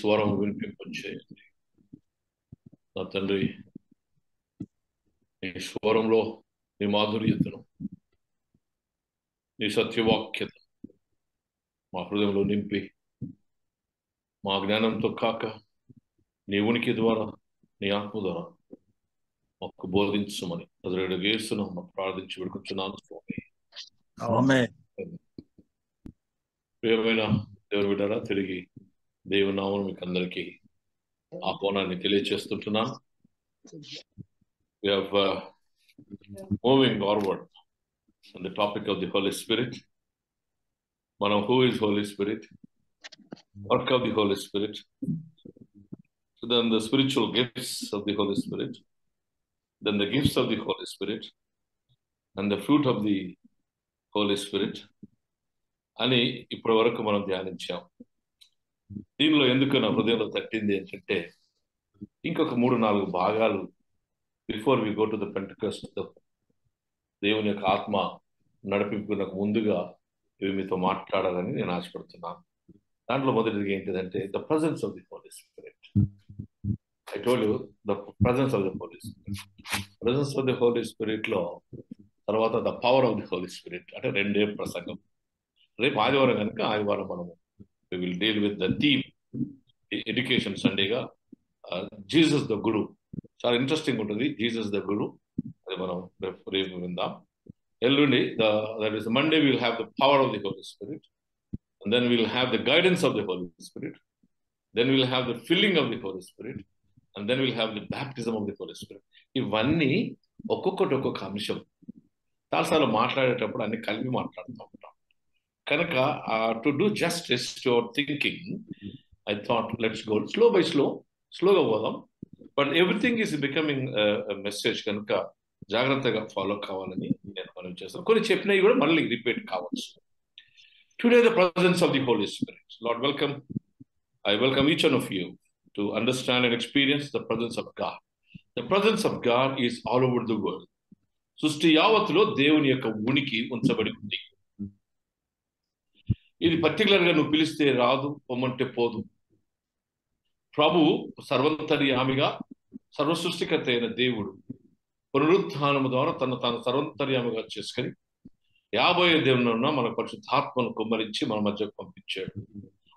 స్వరం వినిపింపచేయండి. నా తండ్రి, నీ స్వరంలో నీ మాధుర్యతను, నీ సత్యవాక్యత మా హృదయంలో నింపి, మా జ్ఞానంతో కాక నీ ఉనికి ద్వారా, నీ ఆత్మ ద్వారా మాకు బోధించమని నజరేయుడైన యేసు నామమున ప్రార్థించి వేడుకొంచున్నాను స్వామి. ఆమేన్. ప్రియమైన దేవుని బిడ్డలారా, తిరిగి దేవుని నామమున మీకు అందరికీ ఆహ్వానాన్ని తెలియజేస్తుంటున్నాను. We have moving forward on the topic of the Holy Spirit. Manam, who is Holy Spirit? Work of the Holy Spirit. So then the spiritual gifts of the Holy Spirit. Then the gifts of the Holy Spirit. And the fruit of the Holy Spirit. అని ఇప్పటి వరకు మనం ధ్యానించాం. దీనిలో ఎందుకు నా హృదయంలో తట్టింది ఏంటంటే, ఇంకొక 3-4 భాగాలు before we go to the Pentecost, దేవుని యొక్క ఆత్మ నడిపింపునకు ముందుగా ఇవి మీతో మాట్లాడాలని నేను ఆశపడుతున్నాను. దాంట్లో మొదటిది ఏంటిదంటే the presence of the Holi spirit. I told you the presence of the Holi spirit. Presence of the Holi spirit లో తర్వాత the power of the Holi spirit, అంటే రెండే ప్రసంగం. రేపు ఆదివారం కనుక ఆదివారం మనము we will deal with the theme education సండేగా జీసస్ ద గురు. చాలా ఇంట్రెస్టింగ్ ఉంటుంది. జీసస్ ద గురు, అది మనం రేపు విందాం. ఎల్లుండి that is Monday will have the power of the Holi Spirit, and then will have the guidance of the Holi Spirit, then will have the filling of the Holi Spirit, and then will have the baptism of the Holi Spirit. ఇవన్నీ ఒక్కొక్కటి ఒక్కొక్క అంశం. చాలాసార్లు మాట్లాడేటప్పుడు అన్ని కలిపి మాట్లాడుతూ ఉంటాం కనుక to do justice to our thinking, I thought let's go slow by స్లోగా పోదాం. But everything is becoming message కనుక జాగ్రత్తగా ఫాలో కావాలని నేను మనం చేస్తాను. కొన్ని చెప్పినవి కూడా మళ్ళీ రిపీట్ కావచ్చు. Today the presence of the Holi Spirit. Lord welcome. I welcome each one of you to understand and experience the presence of God. The presence of God is all over the world. సృష్టి యావత్తులో దేవుని యొక్క ఉనికి ఉంచబడి ఉంది. ఇది పర్టికులర్గా నువ్వు పిలిస్తే రాదు, పొమ్మంటే పోదు. ప్రభు సర్వంతర్యామిగా, సర్వసృష్టికర్త అయిన దేవుడు పునరుత్థానము ద్వారా తాను సర్వంతర్యామిగా చేసుకొని 50 దేవుని మన పరిశుద్ధాత్మను కుమ్మరించి మన మధ్యకు పంపించాడు.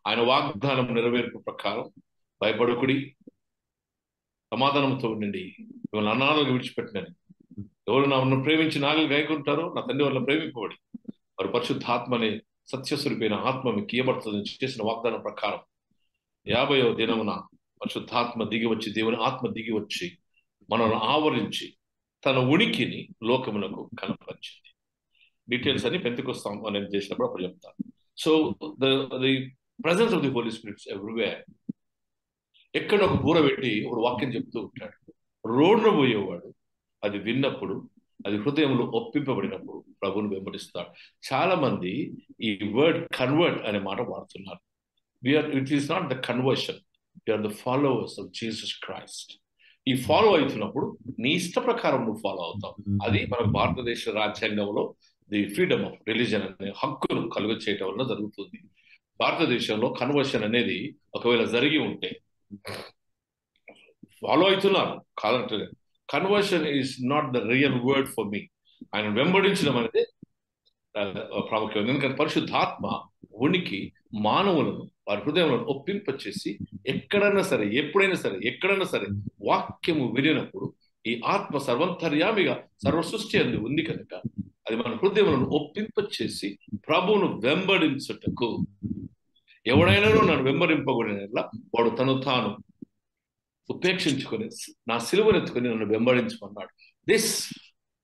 ఆయన వాగ్దానం నెరవేర్పు ప్రకారం భయపడుకుడి, సమాధానంతో ఉండండి, మిమ్మల్ని అనాథలుగా విడిచిపెట్టినని. ఎవరు నన్ను ప్రేమించి నాగలు గాయకుంటారో నా తండ్రి వల్ల ప్రేమింపబడి వారు పరిశుద్ధాత్మనే సత్యస్వరూపైన ఆత్మ మీకు ఇయ్యబడుతుందని చేసిన వాగ్దానం ప్రకారం 50వ దినమున పరిశుద్ధాత్మ దిగి వచ్చి, దేవుని ఆత్మ దిగి వచ్చి మనల్ని ఆవరించి తన ఉనికిని లోకములకు కనపరిచింది. డీటెయిల్స్ అని పెంతెకోస్తు అనేది చేసినప్పుడు అప్పుడు చెప్తాను. So the presence of the Holy Spirit's everywhere. ఎక్కడ ఒక బూర పెట్టి ఒక వాక్యం చెప్తూ ఉంటాడు. రోడ్లో పోయేవాడు అది విన్నప్పుడు, అది హృదయంలో ఒప్పింపబడినప్పుడు ప్రభువును వెంబడిస్తాడు. చాలా మంది ఈ వర్డ్ కన్వర్ట్ అనే మాట వాడుతున్నారు. It is not the conversion, we are the followers of Jesus Christ. ఈ ఫాలో అవుతున్నప్పుడు నీ ఇష్ట ప్రకారం నువ్వు ఫాలో అవుతావు. అది మన భారతదేశ రాజ్యాంగంలో ది ఫ్రీడమ్ ఆఫ్ రిలీజన్ అనే హక్కును కలుగ చేయటం వల్ల జరుగుతుంది. భారతదేశంలో కన్వర్షన్ అనేది ఒకవేళ జరిగి ఉంటే ఫాలో అవుతున్నారు కాదంటే, conversion is not the real word for me. ఆయన వెంబడించడం అనేది ప్రాముఖ్యం. ఎందుకంటే పరిశుద్ధాత్మ ఉనికి మానవులను వారి హృదయంలో ఒప్పింపచేసి ఎక్కడైనా సరే, ఎప్పుడైనా సరే, ఎక్కడైనా సరే వాక్యము వినినప్పుడు ఈ ఆత్మ సర్వంతర్యామిగా సర్వసృష్టి అందు ఉంది కనుక అది మన హృదయములను ఒప్పింపచేసి ప్రభువును వెంబడించుటకు. ఎవడైనా నన్ను వెంబడింపబడిన వాడు తను తాను ఉపేక్షించుకొని నా సిలువనెత్తుకొని నన్ను వెంబడించమన్నాడు. This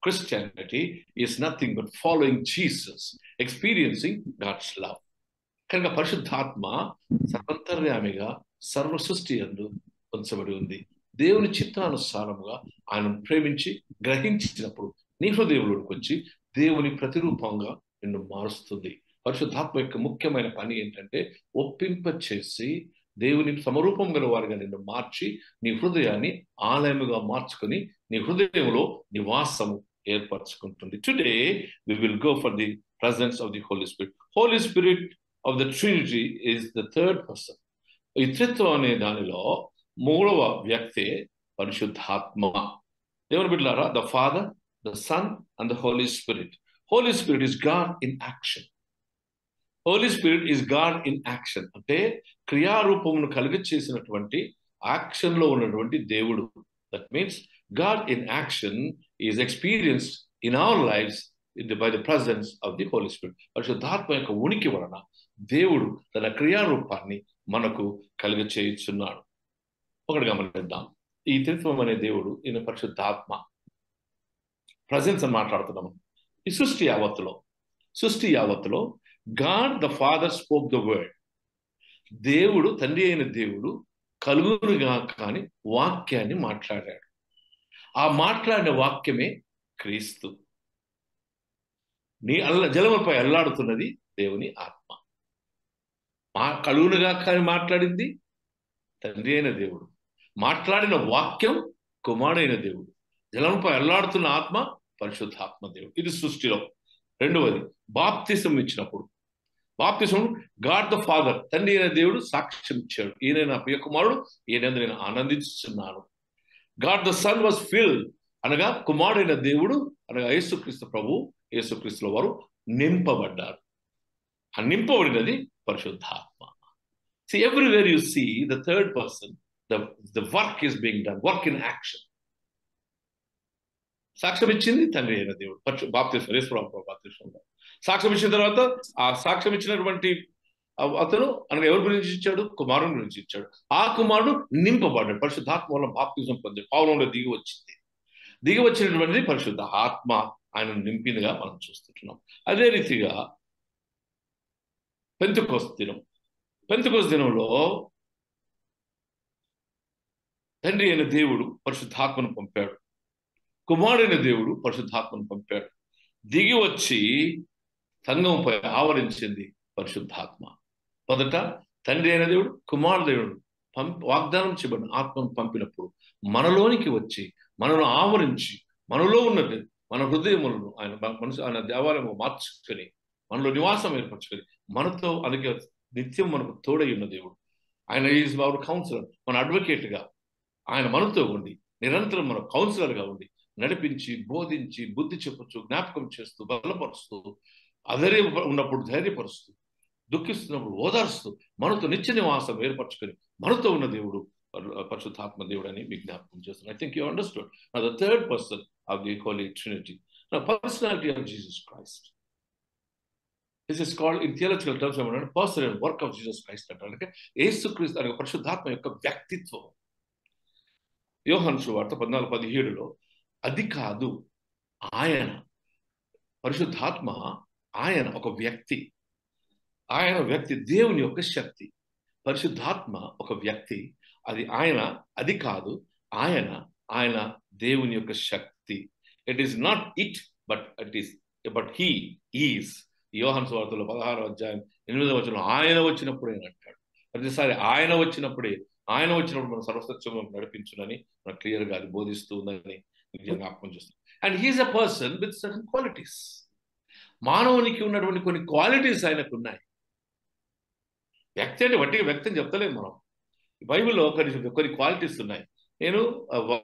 Christianity is nothing but following Jesus, experiencing God's love. కనుక పరిశుద్ధాత్మ సర్వంతర్యామిగా సర్వసృష్టి యందు ఉంచబడి ఉంది. దేవుని చిత్తానుసారముగా ఆయన ప్రేమించి గ్రహించినప్పుడు నీ హృదయంలోకి వచ్చి దేవుని ప్రతిరూపంగా నిన్ను మారుస్తుంది. పరిశుద్ధాత్మ యొక్క ముఖ్యమైన పని ఏంటంటే ఒప్పింపచేసి దేవుని సమరూపం గల వారిగా నిన్ను మార్చి నీ హృదయాన్ని ఆలయముగా మార్చుకొని నీ హృదయంలో నివాసము ఏర్పరచుకుంటుంది. Today we will go for the presence of the Holy Spirit. Holy Spirit of the Trinity is the third person. ఈ త్రిత్వం అనే దానిలో మూడవ వ్యక్తి పరిశుద్ధాత్మ. దేవుని బిడ్డలారా, the Father, the Son and the Holi Spirit. Holy Spirit is God in action. Holy spirit is God in action అంటే క్రియారూపమును కలిగి చేసినటువంటి యాక్షన్ లో ఉన్నటువంటి దేవుడు. That means God in action is experienced in our lives by the presence of the Holi Spirit. పరిశుద్ధాత్మ యొక్క ఉనికి వలన దేవుడు తన క్రియారూపాన్ని మనకు కలిగ చేయుచున్నాడు. ఒకటి గమనిద్దాం. ఈ త్రిత్వం అనే దేవుడు ఈయన పరిశుద్ధాత్మ ప్రజెన్స్ అని మాట్లాడుతున్నాము. ఈ సృష్టి యావత్తులో God the father spoke the word. దేవుడు, తండ్రి అయిన దేవుడు కలుగునుగా కానీ వాక్యాన్ని మాట్లాడాడు. ఆ మాట్లాడిన వాక్యమే క్రీస్తు. జలముపై అల్లాడుతున్నది దేవుని ఆత్మ. కలుగునుగా కానీ మాట్లాడింది తండ్రి అయిన దేవుడు. మాట్లాడిన వాక్యం కుమారుడైన దేవుడు. జలముపై అల్లాడుతున్న ఆత్మ పరిశుద్ధాత్మ దేవుడు. ఇది సృష్టిలో. రెండవది, బాప్తిసం ఇచ్చినప్పుడు. బాప్తిసం గాడ్ ద ఫాదర్, తండ్రి అయిన దేవుడు సాక్ష్యం ఇచ్చాడు, ఈయన నా ప్రియ కుమారుడు, ఈయన నేను ఆనందిస్తున్నాను. God the son was filled అనగా కుమారుడైన దేవుడు అనగా యేసుక్రీస్తు ప్రభు, యేసుక్రీస్తుల వారు నింపబడ్డారు. ఆ నింపబడినది పరిశుద్ధాత్మ. See, everywhere you see the third person, the work is being done, work in action. సాక్ష్యం ఇచ్చింది తండ్రి అయిన దేవుడు. బాప్తిసం, యేసుప్రభు బాప్తిసంలో సాక్ష్యం ఇచ్చిన తర్వాత ఆ సాక్ష్యం ఇచ్చినటువంటి అతను అనగా ఎవరి గురించి ఇచ్చాడు? కుమారుని గురించి ఇచ్చాడు. ఆ కుమారుడు నింపబడ్డాడు. పరిశుద్ధాత్మ వల్ల బాప్తిసం పొందాడు. పౌలంలో దిగి వచ్చినటువంటి పరిశుద్ధ ఆత్మ ఆయన నింపినగా మనం చూస్తున్నాం. అదే రీతిగా పెంతెకోస్తు దినంలో తండ్రి అయిన దేవుడు పరిశుద్ధాత్మను పంపాడు. కుమారుడైన దేవుడు పరిశుద్ధాత్మను పంపాడు. దిగి వచ్చి సంఘంపై ఆవరించింది పరిశుద్ధాత్మ. మొదట తండ్రి అయిన దేవుడు, కుమారుడు దేవుడు వాగ్దానం చేయబడిన ఆత్మను పంపినప్పుడు మనలోనికి వచ్చి మనను ఆవరించి మనలో ఉన్నది మన హృదయములను ఆయన దేవాలయము మార్చుకొని మనలో నివాసం ఏర్పరచుకొని మనతో అందుకే నిత్యం మనకు తోడై ఉన్న దేవుడు. ఆయన ఈజ్ అవర్ కౌన్సిలర్, మన అడ్వకేట్గా ఆయన మనతో ఉండి నిరంతరం మన కౌన్సిలర్గా ఉండి నడిపించి, బోధించి, బుద్ధి చెప్పచ్చు, జ్ఞాపకం చేస్తూ, బలపరుస్తూ, ఉన్నప్పుడు ధైర్యపరుస్తూ, దుఃఖిస్తున్నప్పుడు ఓదార్స్తూ, మనతో నిత్య నివాసం ఏర్పరచుకొని మనతో ఉన్న దేవుడు పరిశుద్ధాత్మ దేవుడు అని మీకు జ్ఞాపకం చేస్తున్నాను. I think you understood. Now the third person of the Holy Trinity. Now personality of Jesus Christ. This is called in theological terms person and work of Jesus Christ. అంటే యేసుక్రీస్తు అనే పరిశుద్ధాత్మ యొక్క వ్యక్తిత్వం. యోహాను సువార్త 14:17లో అది కాదు, ఆయన పరిశుద్ధాత్మ, ఆయన ఒక వ్యక్తి, ఆయన వ్యక్తి దేవుని యొక్క శక్తి. పరిశుద్ధాత్మ ఒక వ్యక్తి, అది ఆయన, అది కాదు ఆయన దేవుని యొక్క శక్తి. It is not it but he is. Yohanu సువార్తలో 16:8 ఆయన వచ్చినప్పుడే అంటాడు. ప్రతిసారి ఆయన వచ్చినప్పుడు మనం సర్వసత్యం నడిపించునని మనకు క్లియర్గా అది బోధిస్తూ ఉందని జ్ఞాపకం చేస్తాం. And he is a person with certain qualities. మానవునికి ఉన్నటువంటి కొన్ని క్వాలిటీస్ ఆయనకు ఉన్నాయి. వ్యక్తి అంటే వట్టిగా వ్యక్తి అని చెప్తలేదు మనం. బైబిల్లో కొన్ని క్వాలిటీస్ ఉన్నాయి. నేను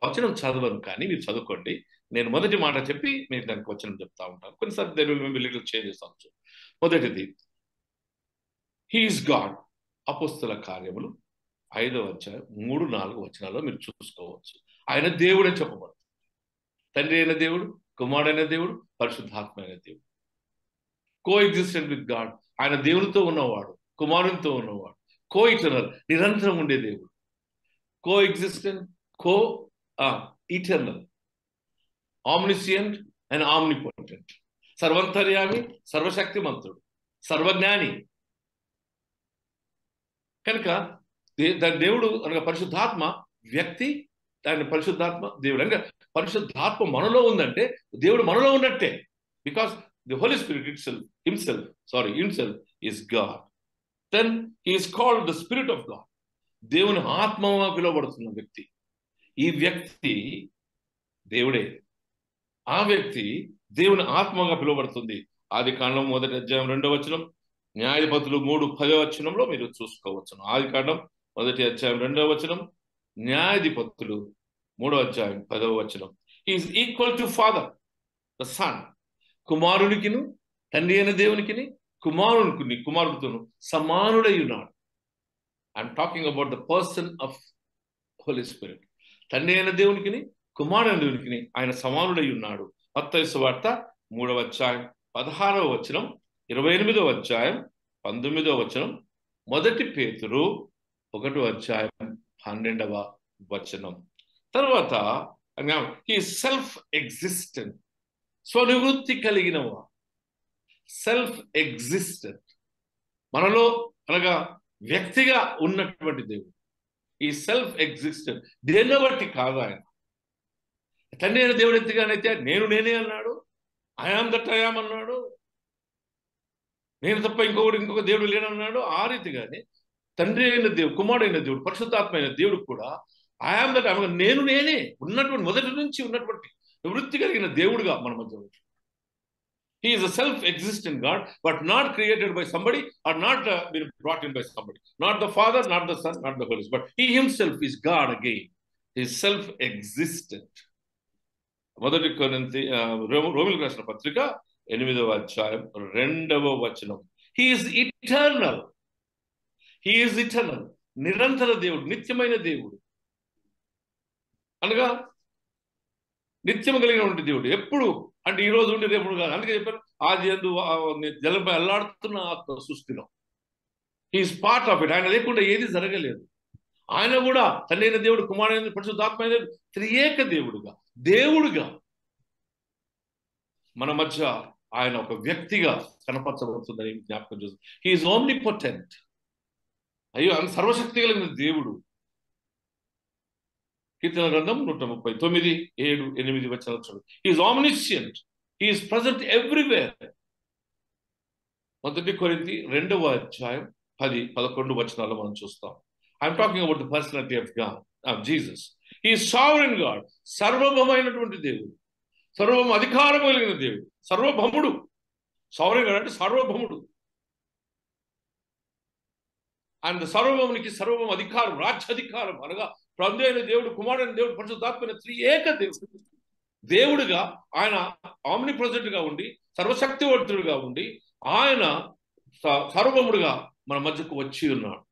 వచనం చదవను, కానీ మీరు చదువుకోండి. నేను మొదటి మాట చెప్పి మీరు దానికి వచనం చెప్తా ఉంటాను. కొన్నిసార్లు మేము లిటిల్ చేంజెస్ అవచ్చు. మొదటిది, హీఈస్ గాడ్. అపోస్తల కార్యములు 5వ అధ్యాయం 3-4 వచనాల్లో మీరు చూసుకోవచ్చు. ఆయన దేవుడు అని చెప్పబడుతుంది. తండ్రి అయిన దేవుడు, కుమారుడైన దేవుడు, పరిశుద్ధాత్మ అయిన దేవుడు. Co existent with God. ఆయన దేవునితో ఉన్నవాడు, కుమారునితో ఉన్నవాడు. కో ఇటర్నల్, నిరంతరం ఉండే దేవుడు. Co existent, co eternal, omniscient and omnipotent. సర్వంతర్యామి, సర్వశక్తిమంతుడు, సర్వజ్ఞాని. కనుక దేవుడు అనగా పరిశుద్ధాత్మ వ్యక్తి, ఆయన పరిశుద్ధాత్మ దేవుడు. అనగా పరిశుద్ధాత్మ మనలో ఉందంటే దేవుడు మనలో ఉన్నట్టే. Because the Holi Spirit himself is God. Then he is called the Spirit of God. దేవుని ఆత్మగా పిలువబడుతున్న వ్యక్తి. ఈ వ్యక్తి దేవుడే. ఆ వ్యక్తి దేవుని ఆత్మగా పిలువబడుతుంది. ఆదికాండం 1వ అధ్యాయం 2వ వచనం, న్యాయాధిపతులు 3:10 వచనంలో మీరు చూసుకోవచ్చు. ఆదికాండం మొదటి అధ్యాయం 2వ వచనం. న్యాయాధిపతులు 3వ అధ్యాయం 10వ వచనం. Is equal to Father the Son. కుమారునికిను తండ్రి అయిన దేవునికిని కుమారుడితోను సమానుడై ఉన్నాడు. I'm talking about the person of Holy Spirit. తండ్రి అయిన దేవునికిని కుమారుడైన దేవునికిని ఆయన సమానుడై ఉన్నాడు. మత్తయి సువార్త 3వ అధ్యాయం 16వ వచనం, 28వ అధ్యాయం 19వ వచనం, మొదటి పేతురు 1వ అధ్యాయం 12వ వచనం. తర్వాత ఈ సెల్ఫ్ ఎగ్జిస్టెంట్, స్వనివృత్తి కలిగినవా, సెల్ఫ్ ఎగ్జిస్టెంట్, మనలో అనగా వ్యక్తిగా ఉన్నటువంటి దేవుడు. ఈ సెల్ఫ్ ఎగ్జిస్టెంట్ దేన్ని బట్టి కాదు. ఆయన తండ్రి అయిన దేవుడు ఎత్తిగానైతే నేనే అన్నాడు. ఐఆమ్ దట్ ఐఆమ్ అన్నాడు. నేను తప్ప ఇంకొక దేవుడు లేనన్నాడు. ఆ రీతిగానే తండ్రి అయిన దేవుడు, కుమారుడైన దేవుడు, పరిశుద్ధాత్మ అయిన దేవుడు కూడా ఐఆమ్ దట్ ఐఆమ్, నేనే ఉన్నటువంటి మొదటి నుంచి ఉన్నటువంటి వృత్తి కలిగిన దేవుడుగా మన మధ్య. He is a self-existent God, but not created by somebody or not been brought in by somebody. Not the Father, not the Son, not the Holy Spirit. But He Himself is God again. He is self-existent. మొదటి రోమిలకు రాసిన పత్రిక 8వ అధ్యాయం 2వ వచనం. He is eternal. He is eternal. నిరంతర దేవుడు, నిత్యమైన దేవుడు. అనగా నిత్యం కలిగినటువంటి దేవుడు. ఎప్పుడు అంటే ఈ రోజు ఉండి రేపు కాదు. అందుకే చెప్పారు, ఆది యందు జలంపై అల్లాడుతున్న ఆత్మ సృష్టిలో. He is part of it. ఆయన లేకుండా ఏది జరగలేదు. ఆయన కూడా తండ్రి అయిన దేవుడు, కుమారుడైన పరిశుద్ధాత్మ అయిన దేవుడు, త్రియేక దేవుడుగా మన మధ్య ఆయన ఒక వ్యక్తిగా కనపరచబడుతుందని జ్ఞాపకం చేస్తుంది. He's omnipotent. అయ్యో, సర్వశక్తి కలిగిన దేవుడు. కీర్తన గ్రంథం 139, 7, 8 వచనాలు చూడండి. He's omniscient. He's present everywhere. మొదటి కొరింథీ 2వ అధ్యాయం 10, 11 వచనాలు మనం చూస్తాం. I'm talking about the personality of Jesus. He's sovereign God. సర్వభౌమైనటువంటి దేవుడు, సర్వం అధికారం కలిగిన దేవుడు, సర్వభౌముడు. సావరెన్ గాడ్ అంటే సార్వభౌముడు. అండ్ సర్వభౌమునికి సర్వం అధికారం, రాజ్యాధికారం అనగా తండ్రి అయిన దేవుడు, కుమారుడైన దేవుడు, పరిశుద్ధాత్మైన త్రియేక దేవుడు. దేవుడుగా ఆయన ఆమ్ని ప్రెజెంట్గా ఉండి, సర్వశక్తివంతుడుగా ఉండి, ఆయన సర్వముడుగా మన మధ్యకు వచ్చి ఉన్నాడు.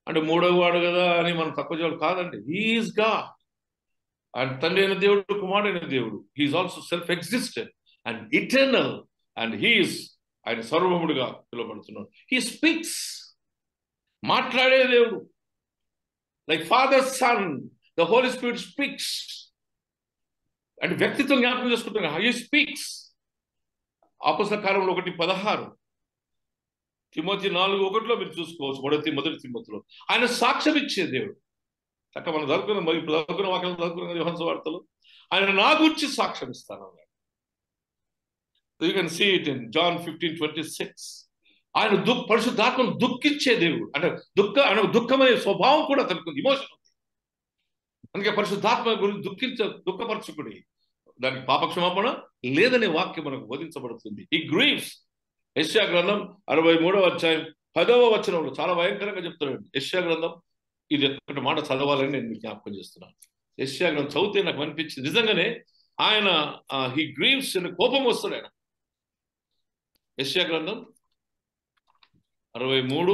అంటే మూడవ వాడు కదా అని మనం తక్కువ చేయాలి కాదండి. He's God. అండ్ తండ్రి అయిన దేవుడు, కుమారుడైన దేవుడు. He is also self existent and eternal. And he is, ఆయన సర్వముడుగా పిలువబడుతున్నాడు. హీ స్పీక్స్, మాట్లాడే దేవుడు. Like Father, Son, the Holy Spirit speaks. And వ్యక్తిత్వం జ్ఞాపకం చేసుకుంటున్నా. He speaks. అపోస్తల కార్యములు 1:16, తిమోతి 4:1 మీరు చూసుకోవచ్చు. మొదటి తిమోతిలో ఆయన సాక్ష్యం ఇచ్చే దేవుడు. చక్కగా మనం చదువుకున్న వాక్యం చదువుకున్న యోహాను సువార్తలో ఆయన నా గురించి సాక్ష్యం ఇస్తాను అన్నాడు. You can see it in John 15:26. ఆయన పరిశుద్ధాత్మను దుఃఖించే దేవుడు. అంటే దుఃఖమనే స్వభావం కూడా తనకు ఇమోషన్ ఉంది. అందుకే పరిశుద్ధాత్మ గురించి దుఃఖపరచుకుని దానికి పాపక్షమాపణ లేదనే వాక్యం మనకు బోధించబడుతుంది. ఈ గ్రీవ్స్. యెషయా గ్రంథం 63వ అధ్యాయం 10వ వచనంలో చాలా భయంకరంగా చెప్తున్నాడు. యెషయా గ్రంథం, ఇది ఒక్కటి మాట చదవాలని నేను మీకు జ్ఞాపకం చేస్తున్నాను. యెషయా గ్రంథం చదివితే నాకు అనిపించింది నిజంగానే ఆయన హీ గ్రీవ్స్ అని కోపం వస్తాడు ఆయన. యెషయా గ్రంథం 63,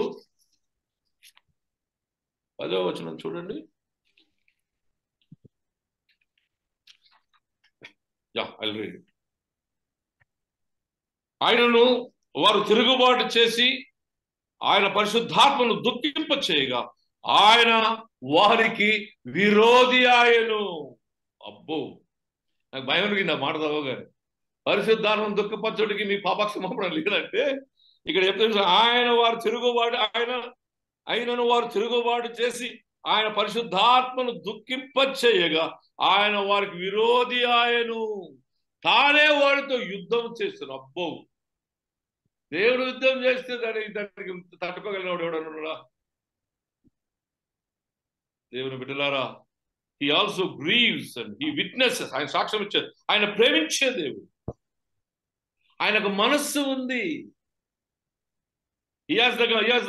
10వ వచనం చూడండి. ఆయనను వారు తిరుగుబాటు చేసి ఆయన పరిశుద్ధాత్మను దుఃఖింప చేయగా ఆయన వారికి విరోధి ఆయను. అబ్బో, నాకు భయం కలిగింది ఆ మాట చదవగానే. పరిశుద్ధాత్మను దుఃఖపరచుడికి మీ పాపక్షమాపణ లేదంటే ఇక్కడ చెప్తే ఆయనను వారు తిరుగుబాటు చేసి ఆయన పరిశుద్ధాత్మను దుఃఖింపచేయగా ఆయన వారికి విరోధి ఆయను. తానే వారితో యుద్ధం చేస్తున్న. అబ్బో, దేవుడు యుద్ధం చేస్తే దానికి తట్టుకోగలిగినవాడు ఎవడన్నాడా? దేవుని బిడ్డలారా, he also grieves and he witnesses. ఆయన సాక్ష్యం ఇచ్చారు. ఆయన ప్రేమించే దేవుడు. ఆయనకు మనస్సు ఉంది. He has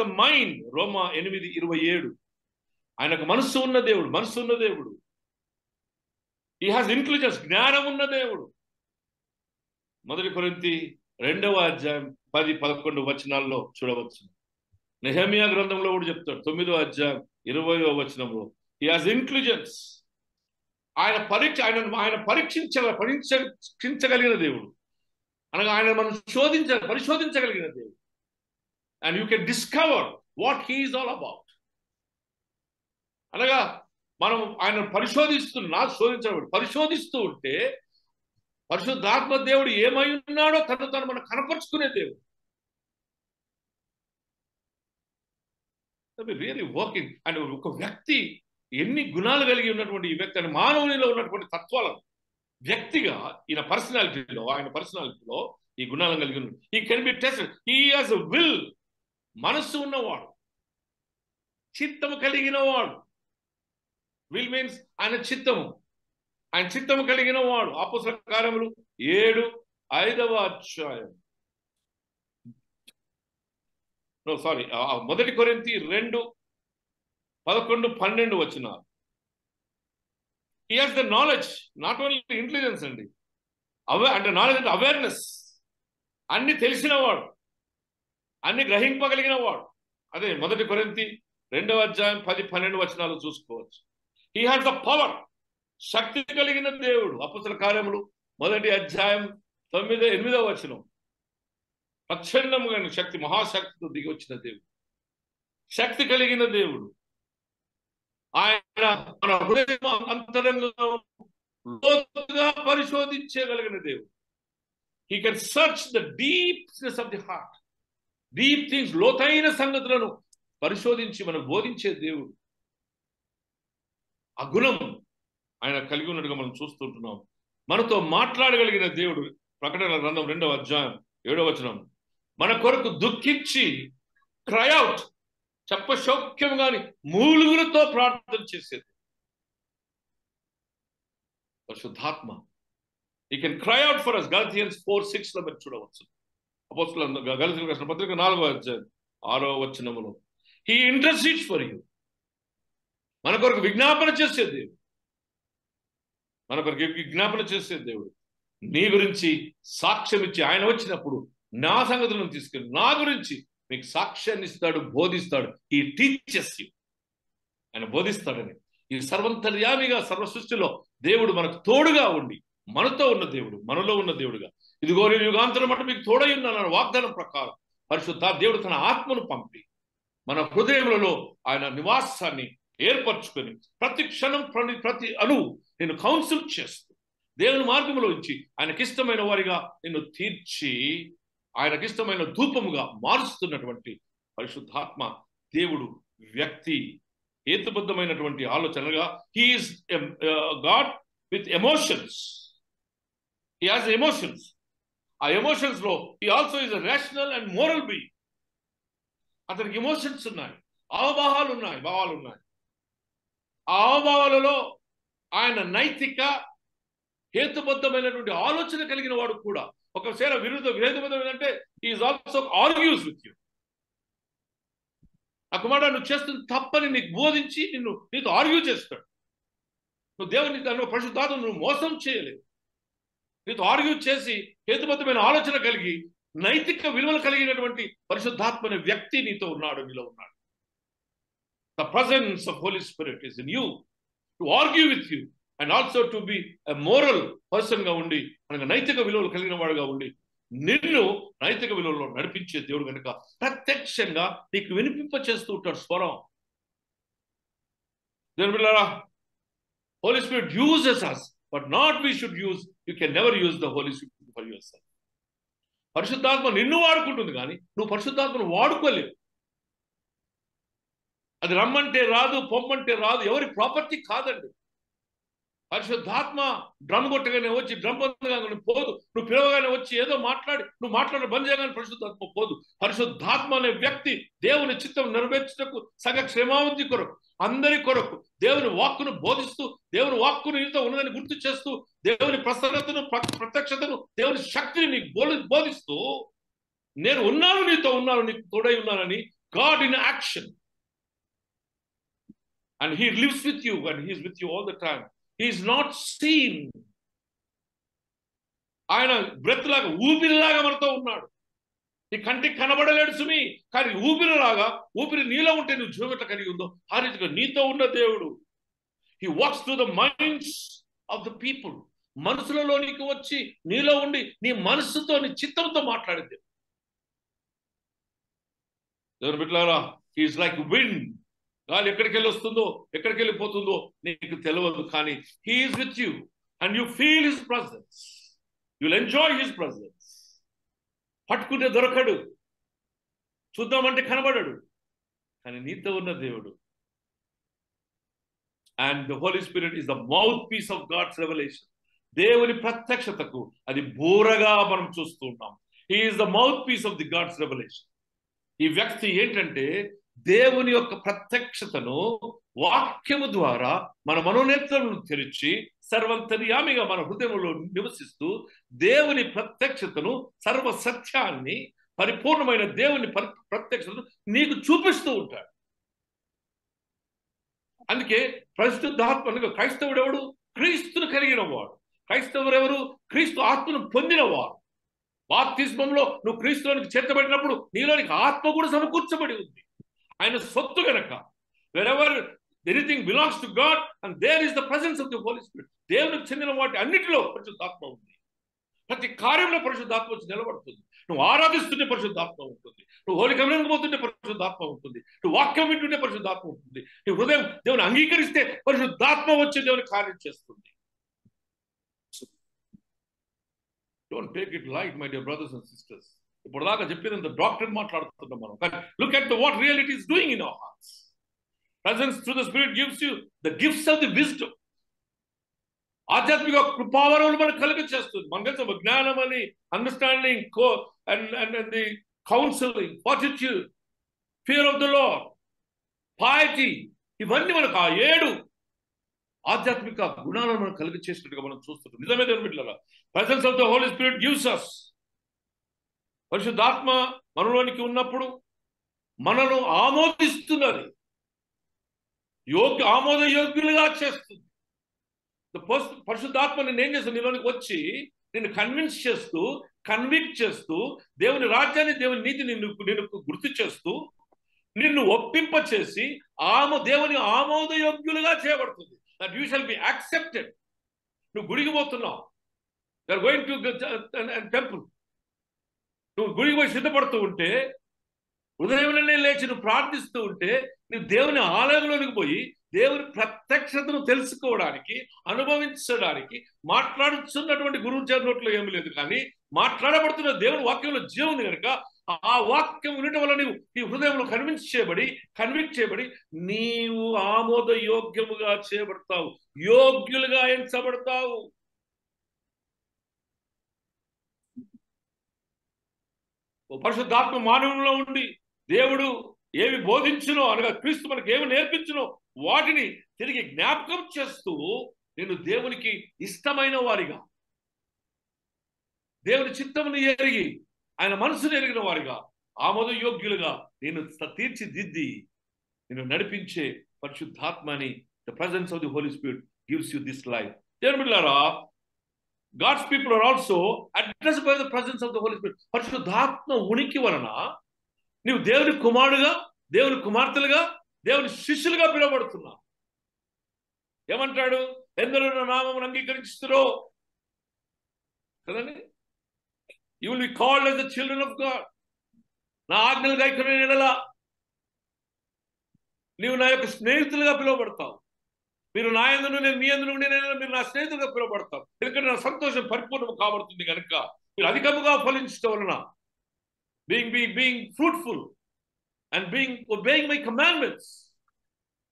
the mind. రోమా 8:27. ఆయనకు మనస్సు ఉన్న దేవుడు. He has intelligence, జ్ఞానం ఉన్న దేవుడు. 1 కొరింథీ 2:10-11 చూడవచ్చు. నెహెమియా గ్రంథంలో కూడా చెప్తాడు 9:20 He has intelligence. ఆయన పరీక్షించగలిగిన దేవుడు. అనగా ఆయన మనం పరిశోధించగలిగిన దేవుడు. And you can discover what he is all about. అనగా మనం ఆయన పరిశోధిస్తూ ఉంటే పరిశుద్ధాత్మ దేవుడు ఏమై ఉన్నాడో తను మనం కనపరుచుకునే దేవుడు. Really working. అండ్ ఒక వ్యక్తి ఎన్ని గుణాలు కలిగి ఉన్నటువంటి ఈ వ్యక్తి అని మానవునిలో ఉన్నటువంటి తత్వాలను వ్యక్తిగా ఆయన పర్సనాలిటీలో ఈ గుణాలను కలిగి ఉన్నాడు. He can be tested. He has a will. మనస్సు ఉన్నవాడు, చిత్తము కలిగిన వాడు. విల్ మీన్స్ ఆయన చిత్తము కలిగిన వాడు. అపోస్తలుల కార్యములు 7:5 1 కొరింథీ 2:11-12 He has the knowledge, not only intelligence అండి, అంటే నాలెడ్జ్ అంటే అవేర్నెస్. అన్ని తెలిసినవాడు, అన్ని గ్రహింపగలిగిన వాడు. అదే 1 కొరింథీ 2:10-12 చూసుకోవచ్చు. He has the power. శక్తి కలిగిన దేవుడు. అపోస్తలుల కార్యములు 1:9-8 ప్రచండముగా శక్తి, మహాశక్తితో దిగి వచ్చిన దేవుడు, శక్తి కలిగిన దేవుడు. ఆయన మన హృదయం అంతరంగంలో లోతుగా పరిశోధించగలిగిన దేవుడు. He can search the deepness of the heart. Deep things, లోతైన సంగతులను పరిశోధించి మనకు బోధించే దేవుడు. ఆ గుణం ఆయన కలిగి ఉన్నట్టుగా మనం చూస్తుంటున్నాం. మనతో మాట్లాడగలిగిన దేవుడు. ప్రకటన గ్రంథం 2:7 మన కొరకు దుఃఖించి క్రైఅవుట్, చెప్పశౌక్యం గాని మూలుగులతో ప్రార్థన చేసేది పరిశుద్ధాత్మ. He can cry out for us. Galatians 4:6 మీరు చూడవచ్చు. అపోస్తలుల గలతీయులకు రాసిన పత్రిక 4:6 He intercedes for you. మన కొరకు విజ్ఞాపన చేసే దేవుడు. నీ గురించి సాక్ష్యం ఇచ్చి ఆయన వచ్చినప్పుడు నా సంగతులను తీసుకెళ్ళి నా గురించి మీకు సాక్ష్యాన్ని ఇస్తాడు, బోధిస్తాడు. ఈ టీచర్స్ యు. ఆయన బోధిస్తాడని. ఈ సర్వంతర్యామిగా సర్వ సృష్టిలో దేవుడు మనకు తోడుగా ఉండి మనతో ఉన్న దేవుడు, మనలో ఉన్న దేవుడుగా, ఇదిగో నేను యుగాంతరం అంటే మీకు తోడై ఉన్నానన్న వాగ్దానం ప్రకారం పరిశుద్ధ దేవుడు తన ఆత్మను పంపి మన హృదయములలో ఆయన నివాసాన్ని ఏర్పరచుకొని ప్రతి క్షణం ప్రతి అణువు నేను కౌన్సిల్ చేస్తూ దేవుని మార్గంలో ఇచ్చి ఆయనకిష్టమైన వారిగా నిన్ను తీర్చి ఆయనకిష్టమైన ధూపముగా మారుస్తున్నటువంటి పరిశుద్ధాత్మ దేవుడు వ్యక్తి. హేతుబద్ధమైనటువంటి ఆలోచనగా he is God with emotions. He has emotions. ఆ ఎమోషన్స్ లో he also is a rational and moral being. అతనికి ఎమోషన్స్ ఉన్నాయి, భావాలు ఉన్నాయి. ఆ భావాలలో ఆయన నైతిక హేతుబద్ధమైనటువంటి ఆలోచన కలిగిన వాడు కూడా. ఒకసారి విరోధం అంటే he is also argues with you. ఆ కుమారుడు నువ్వు చేస్తుంది తప్పని నీకు బోధించి నీతో ఆర్గ్యూ చేస్తాడు. నువ్వు దేవుని పరిశుద్ధాత్మ నువ్వు మోసం చేయలేదు. నీతో ఆర్గ్యూ చేసి హేతుబద్ధమైన ఆలోచన కలిగి నైతిక విలువలు కలిగినటువంటి పరిశుద్ధాత్మ అనే వ్యక్తి నీలో ఉన్నాడు. The presence of Holy Spirit is in you to argue with you and also to be a moral person గా ఉండి, అనగా నైతిక విలువలు కలిగిన వాడుగా ఉండి నిన్ను నైతిక విలువల్లో నడిపించే దేవుడు కనుక ప్రత్యక్షంగా నీకు వినిపింప చేస్తూ ఉంటాడు స్వరం. దేవుని బిడ్డలారా, Holy Spirit uses us, but not we should use. You can never use the Holy Spirit for yourself. పరిశుద్ధాత్మ నిన్ను వాడుకుంటుంది కానీ నువ్వు పరిశుద్ధాత్మను వాడుకోలేవు. అది రమ్మంటే రాదు, పొమ్మంటే రాదు, ఎవరి ప్రాపర్టీ కాదండి. పరిశుద్ధాత్మ డ్రమ్ కొట్టగానే వచ్చి డ్రమ్ బందగానే పోదు. నువ్వు పిలవగానే వచ్చి ఏదో నువ్వు మాట్లాడడం బంద్ చేయగానే పరిశుద్ధాత్మ పోదు. పరిశుద్ధాత్మ అనే వ్యక్తి దేవుని చిత్తం నెరవేర్చుటకు సగ క్షేమావధి కొరకు, అందరి కొరకు దేవుని వాక్కును బోధిస్తూ, దేవుని వాక్కును నీతో ఉన్నదని గుర్తు చేస్తూ, దేవుని ప్రసన్నతను, ప్రత్యక్షతను, దేవుని శక్తిని నీకు బోధిస్తూ నేను ఉన్నాను, నీతో ఉన్నాను, నీకు తోడై ఉన్నానని. God in action. And he lives with you and he is with you all the time. He is not seen. ఆయన బ్రెత్ లాగా, ఊపిరిలాగా మనతో ఉన్నాడు. నీ కంటికి కనబడలేడు సుమి, కానీ ఊపిరిలాగా, ఊపిరి నీలో ఉంటే నువ్వు జీవం ఎట్లా కలిగి ఉందో ఆ రీతిగా నీతో ఉన్న దేవుడు. He walks through the minds of the people. మనసులలోనికి వచ్చి నీలో ఉండి నీ మనసుతో, నీ చిత్తంతో మాట్లాడింది. దేవుని బిడ్డలారా, he is like wind. గాలి ఎక్కడికి వెళ్ళి వస్తుందో, ఎక్కడికి వెళ్ళిపోతుందో నీకు తెలియదు, కానీ he is with you and you feel his presence. You will enjoy his presence. పట్టుకుంటే దొరకడు, చూద్దామంటే కనబడడు, కానీ నీతో ఉన్న దేవుడు. And the Holy Spirit is the mouthpiece of God's revelation. దేవుని ప్రత్యక్షతకు అది బూరగా మనం చూస్తూ ఉన్నాం. He is the mouthpiece of the God's revelation. ఈ వ్యక్తి ఏంటంటే దేవుని యొక్క ప్రత్యక్షతను వాక్యము ద్వారా మన మనోనేత్రములను తెరిచి సర్వంతర్యామిగా మన హృదయంలో నివసిస్తూ దేవుని ప్రత్యక్షతను, సర్వ సత్యాన్ని, పరిపూర్ణమైన దేవుని ప్రత్యక్షతను నీకు చూపిస్తూ ఉంటాడు. అందుకే పరిశుద్ధాత్మ, క్రైస్తవుడు ఎవడు? క్రీస్తును కలిగిన వాడు. క్రైస్తవుడు ఎవరు? క్రీస్తు ఆత్మను పొందినవాడు. బాప్తిస్మంలో నువ్వు క్రీస్తులోనికి చేర్చబడినప్పుడు నీలోనికి ఆత్మ కూడా సమకూర్చబడి ఉంది. ఆయన సొత్తు గనక. wherever anything belongs to God and there is the presence of the Holy Spirit. దేవునికి చెందిన వాటి అన్నిటిలో పరిశుద్ధాత్మ ఉంది. ప్రతి కార్యంలో పరిశుద్ధాత్మ వచ్చి నిలబడుతుంది. నువ్వు ఆరాధిస్తుంటే పరిశుద్ధాత్మ ఉంటుంది, నువ్వు హోలీ కమ్యూనియన్‌కి పోతుంటే పరిశుద్ధాత్మ ఉంటుంది, నువ్వు వాక్యం వింటుంటే పరిశుద్ధాత్మ ఉంటుంది, నీ హృదయం దేవుని అంగీకరిస్తే పరిశుద్ధాత్మ వచ్చి దేవుని కార్యం చేస్తుంది. Don't take it light, my dear brothers and sisters. ఇప్పుడు దాకా చెప్పినంత డాక్టర్ మాట్లాడుతున్నాం మనం, కానీ look at what really it is doing in our hearts. Presence through the Spirit gives you the gifts of the wisdom. ఆధ్యాత్మిక కృపావరములు మనకు కలిగ చేస్తుంది. మనకు తెలుసు జ్ఞానం అని, understanding and the counseling, fortitude, fear of the Lord, piety, ఇవన్నీ మనకు ఆ 7 ఆధ్యాత్మిక గుణాలను మనం కలిగ చేసినట్టుగా మనం చూస్తుంటాం. నిజమే దేవుని బిడ్డలారా, presence of the Holy Spirit gives us. పరిశుద్ధాత్మ మనలోనికి ఉన్నప్పుడు మనను ఆమోదిస్తున్నది, ఆమోద యోగ్యులుగా చేస్తుంది. పరిశుద్ధాత్మ నిన్ను ఏం చేస్తుంది? నీలోనికి వచ్చి నిన్ను కన్విన్స్ చేస్తూ, కన్విక్ట్ చేస్తూ, దేవుని రాజ్యాన్ని, దేవుని నీతిని నిన్ను గుర్తు చేస్తూ, నిన్ను ఒప్పింప చేసి దేవుని ఆమోద యోగ్యులుగా చేయబడుతుంది. That you shall be accepted. నువ్వు గుడికి పోతున్నావు, you are going to temple. నువ్వు గుడికి పోయి సిద్ధపడుతూ ఉంటే, ఉదయంలోనే లేచి నువ్వు ప్రార్థిస్తూ ఉంటే, నువ్వు దేవుని ఆలయంలోనికి పోయి దేవుని ప్రత్యక్షతను తెలుసుకోవడానికి, అనుభవించడానికి మాట్లాడుతున్నటువంటి గురువు నోట్లో ఏమీ లేదు, కానీ మాట్లాడబడుతున్న దేవుని వాక్యంలో జీవం ఉంది కనుక ఆ వాక్యం ఉండటం వల్ల నీవు నీ హృదయంలో కన్విక్ట్ చేయబడి నీవు ఆమోద యోగ్యముగా చేయబడతావు, యోగ్యులుగా ఎంచబడతావు. పరిశుద్ధాత్మ మానవుల్లో ఉండి దేవుడు ఏమి బోధించునో, అనగా క్రీస్తు మనకి ఏమి నేర్పించునో వాటిని తిరిగి జ్ఞాపకం చేస్తూ నేను దేవునికి ఇష్టమైన వారిగా, దేవుని చిత్తమును ఎరిగి ఆయన మనసును ఎరిగిన వారిగా, ఆమోద యోగ్యులుగా నేను తీర్చిదిద్ది నేను నడిపించే పరిశుద్ధాత్మని, the presence of the Holi spirit gives you this life. దేవుని బిడ్డలారా, God's people are also addressed by the presence of the Holy Spirit. పరిశుద్ధాత్మ ఉనికి వలన నీవు దేవుని కుమారుడుగా, దేవుని కుమార్తెలుగా, దేవుని శిష్యులుగా పిలువబడుతున్నావు. ఏమంటాడు? ఎందరూ నా నామమును అంగీకరిస్తారో కదండి, you will be called as the children of God. నా ఆజ్ఞలు గైకొనే యెడల నీవు నా యొక్క స్నేహితులుగా పిలువబడతావు. మీరు నా యందును నేను మీ యందును ఉండే మీరు నా స్నేహితులుగా పిలువబడతారు. ఎందుకంటే నా సంతోషం పరిపూర్ణం కాబడుతుంది కనుక మీరు అధికముగా ఫలించడం వలన, being fruitful and obeying my commandments,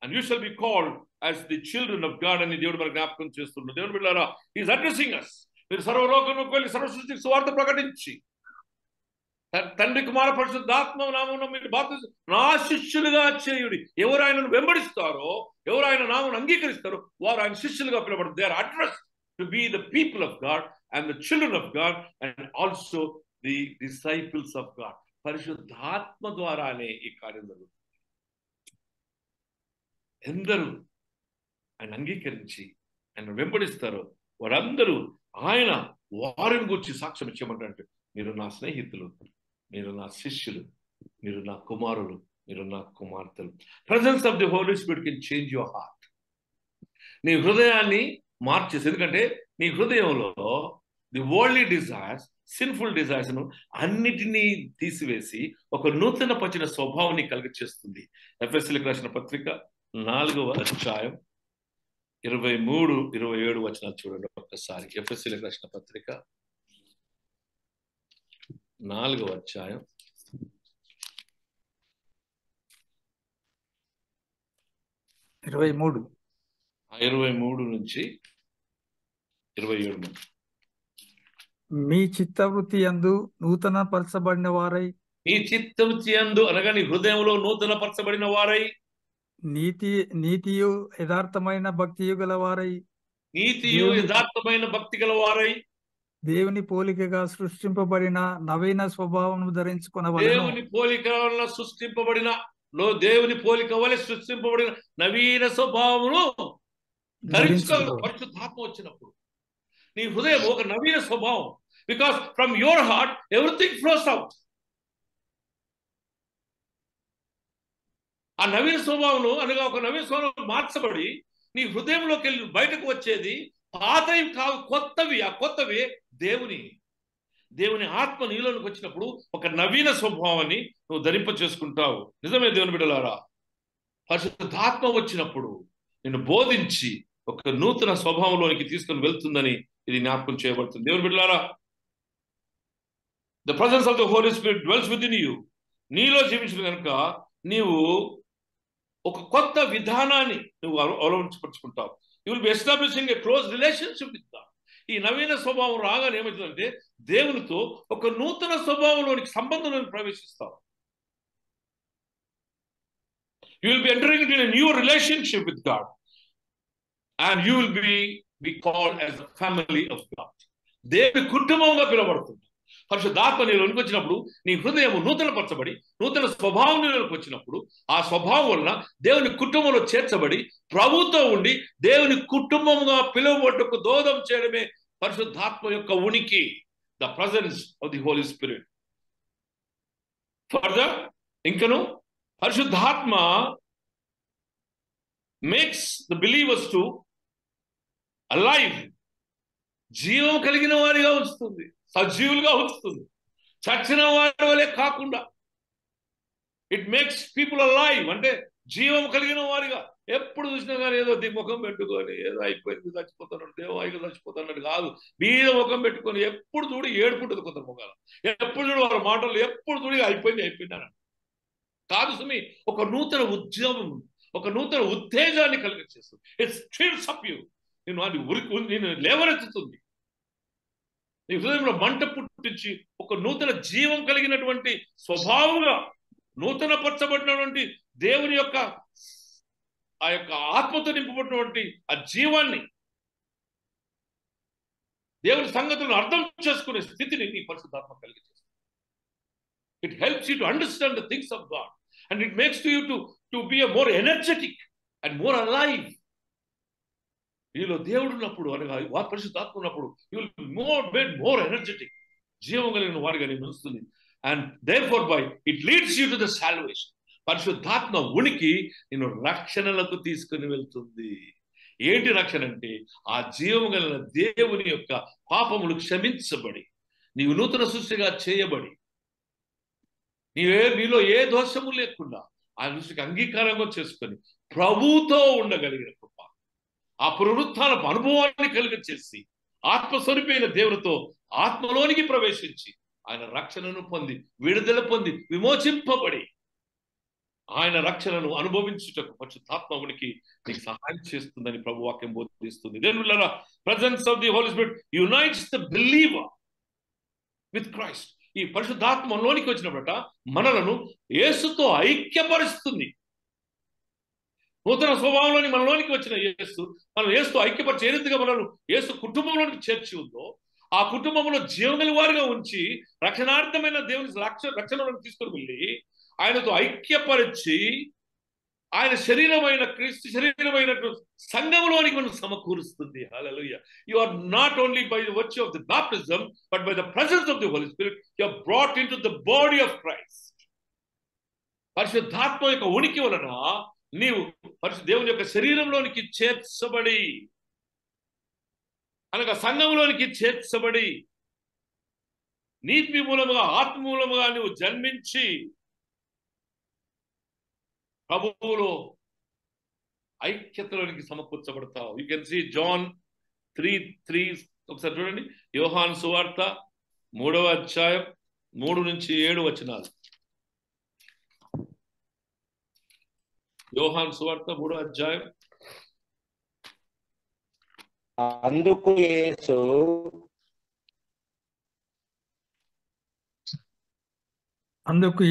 and you shall be called as the children of God అని దేవుడు మనకు జ్ఞాపకం చేస్తున్నాడు. దేవుడు బిడ్డలారా, he is addressing us. మీరు సర్వలోకమునకు వెళ్ళి సర్వ సృష్టికి సువార్త ప్రకటించి తండ్రి కుమార పరిశుద్ధాత్మ నామమున మీరు బాప్తిసం నా శిష్యులుగా చేయుడి. ఎవరు ఆయనను వెంబడిస్తారో, ఎవరు ఆయన నామమును అంగీకరిస్తారో వారు ఆయన శిష్యులుగా పిలువబడతారు. They are addressed to be the people of God and the children of God and also the disciples of God. పరిశుద్ధాత్మ ద్వారానే ఈ కార్యం జరుగుతుంది. ఎందరూ ఆయన అంగీకరించి ఆయన వెంబడిస్తారో వారందరూ ఆయన వారిని గురించి సాక్ష్యం ఇచ్చేయమంటే, మీరు నా స్నేహితులు, మీరు నా శిష్యులు, మీరు నా కుమారులు, మీరు నా కుమార్తెలు. Presence of the Holi spirit can change your heart. నీ హృదయాన్ని మార్చేసి, ఎందుకంటే నీ హృదయంలో the worldly desires, sinful desires ను అన్నిటినీ తీసివేసి ఒక నూతన పచిన స్వభావాన్ని కలిగచేస్తుంది. ఎఫెసీయులకు రాసిన పత్రిక 4వ అధ్యాయం 23-27 వచనాలు చూడండి ఒక్కసారి. ఎఫెసీయులకు రాసిన పత్రిక 4వ అధ్యాయం 23 నుంచి 27. మీ చిత్తవృత్తి యందు నూతన పరచబడిన వారై, మీ చిత్తవృత్తి యందు అనగా నీ హృదయంలో నూతన పరచబడిన వారై, నీతియు యథార్థమైన భక్తియు గల వారై, నీతియు యథార్థమైన భక్తి గల వారై, దేవుని పోలికగా సృష్టింపబడిన నవీన స్వభావం ధరించుకొనవలెను. దేవుని పోలిక వలన సృష్టింపబడిన దేవుని పోలిక వలె సృష్టింపబడిన నవీన స్వభావమును ధరించుకోవాలి. పరిశుద్ధాత్మ వచ్చినప్పుడు నీ హృదయం ఒక నవీన స్వభావం. Because from your heart everything flows out. ఆ నవీన స్వభావం అనగా ఒక నవీన స్వభావం మార్చబడి నీ హృదయంలోకి వెళ్ళి బయటకు వచ్చేది పాతవి కావు, కొత్తవి. ఆ కొత్తవి దేవుని ఆత్మ నీలోనికి వచ్చినప్పుడు ఒక నవీన స్వభావాన్ని నువ్వు ధరింప చేసుకుంటావు. నిజమే దేవుని బిడ్డలారా, పరిశుద్ధాత్మ వచ్చినప్పుడు నిన్ను బోధించి ఒక నూతన స్వభావంలోనికి తీసుకొని వెళ్తుందని ఇది జ్ఞాపకం చేయబడుతుంది. దేవుని బిడ్డలారా, the presence of the Holi Spirit dwells within you. నీలో జీవించిన కనుక నీవు ఒక కొత్త విధానాన్ని నువ్వు అవలంబించపరుచుకుంటావు. You will be establishing a close relationship with God. ఈ నవీన స్వభావం రాగానే ఏమవుతుందంటే దేవునితో ఒక నూతన స్వభావంలోనికి సంబంధంలోకి ప్రవేశిస్తావు. You will be entering in a new relationship with God and you will be called as the family of God. దేవుని కుటుంబంగా పిలువబడుతుంది. పరిశుద్ధాత్మ నీలోనికి వచ్చినప్పుడు నీ హృదయం నూతన పరచబడి నూతన స్వభావం నీలోనికి వచ్చినప్పుడు ఆ స్వభావం వలన దేవుని కుటుంబంలో చేర్చబడి ప్రభుతో ఉండి దేవుని కుటుంబంగా పిలువబట్టుకు దోదం చేయడమే పరిశుద్ధాత్మ యొక్క ఉనికి. The presence of the Holi spirit. Further ఇంకను పరిశుద్ధాత్మ makes the believers to alive. జీవం కలిగిన వారిగా ఉంచుతుంది, సజీవులుగా ఉంచుతుంది, చచ్చిన వారి వలె కాకుండా. ఇట్ మేక్స్ పీపుల్ అలైవ్, అంటే జీవం కలిగిన వారిగా. ఎప్పుడు చూసినా కానీ ఏదో ముఖం పెట్టుకొని ఏదో అయిపోయింది చచ్చిపోతున్నాడు, దేవాయిగా చచ్చిపోతున్నాడు కాదు. మీద ముఖం పెట్టుకొని ఎప్పుడు చూడు ఏడుపుంటుంది కొంత ముఖాలు. ఎప్పుడు చూడు వారి మాటలు, ఎప్పుడు చూడు అయిపోయింది అని కాదు సుమి. ఒక నూతన ఉద్యమం, ఒక నూతన ఉత్తేజాన్ని కలిగించేస్తుంది. It stirs up you. నేను లేవనెత్తుతుంది. నీ హృదయంలో మంట పుట్టించి ఒక నూతన జీవం కలిగినటువంటి స్వభావంగా నూతన పరచబడినటువంటి దేవుని యొక్క ఆ యొక్క ఆత్మతో నింపబడినటువంటి ఆ జీవాన్ని, దేవుని సంగతులను అర్థం చేసుకునే స్థితిని నీ పరిశుద్ధాత్మ కలిగించేస్తుంది. It helps you to understand the things of God and it makes you to be a more energetic and more alive. నీలో దేవుడు ఉన్నప్పుడు అనగా పరిశుద్ధాత్మ ఉన్నప్పుడు you will be more energetic, జీవం కలిగిన వారిగా నేను ఉంచుతుంది. And therefore by it leads you to the salvation. పరిశుద్ధాత్మ ఉనికి నేను రక్షణలకు తీసుకుని వెళ్తుంది. ఏంటి రక్షణ అంటే ఆ జీవం కలిగిన దేవుని యొక్క పాపములు క్షమించబడి నీవు నూతన సృష్టిగా చేయబడి నీలో ఏ దోషము లేకుండా ఆ దృష్టికి అంగీకారంగా చేసుకొని ప్రభువుతో ఉండగలిగిన కృప, ఆ పునరుత్థానపు అనుభవాన్ని కలిగచేసి ఆత్మస్వరూపైన దేవునితో ఆత్మలోనికి ప్రవేశించి ఆయన రక్షణను పొంది విడుదల పొంది విమోచింపబడి ఆయన రక్షణను అనుభవించుటకు పరిశుద్ధాత్మనికి నీకు సహాయం చేస్తుందని ప్రభు వాక్యం బోధిస్తుంది. దేవునిలారా, presence of the Holi Spirit unites the believer with Christ. ఈ పరిశుద్ధాత్మలోనికి వచ్చినప్పుడట మనలను యేసుతో ఐక్యపరుస్తుంది. నూతన స్వభావంలోని మనలోనికి వచ్చిన యేసు మనం యేసుతో ఐక్యపరిచే రీతిగా మనల్ని యేసు కుటుంబంలోనికి చేర్చి ఉందో ఆ కుటుంబంలో జీవగల వారిగా ఉంచి రక్షణార్థమైన దేవుని రక్షణను తీసుకుని వెళ్ళి ఆయనతో ఐక్యపరిచి ఆయన శరీరమైన క్రీస్తు శరీరమైనట్టు సంఘంలోనికి మనం సమకూరుస్తుంది. Hallelujah. You are not only by the virtue of the baptism but by the presence of the Holi Spirit you are brought into the body of Christ. పరిశుద్ధాత్మ యొక్క ఉనికి వలన నీవు దేవుని యొక్క శరీరంలోనికి చేర్చబడి అనగా సంఘంలోనికి చేర్చబడి నీతి మూలముగా ఆత్మ మూలముగా నువ్వు జన్మించి ప్రభువులో ఐక్యతలోనికి సమకూర్చబడతావు. యూ కెన్ సీ జాన్ 3:3 ఒకసారి చూడండి. యోహాను సువార్త 3వ అధ్యాయం 3 నుంచి 7 వచనాలు. యోహాను సువార్త 3వ అధ్యాయం. అందుకు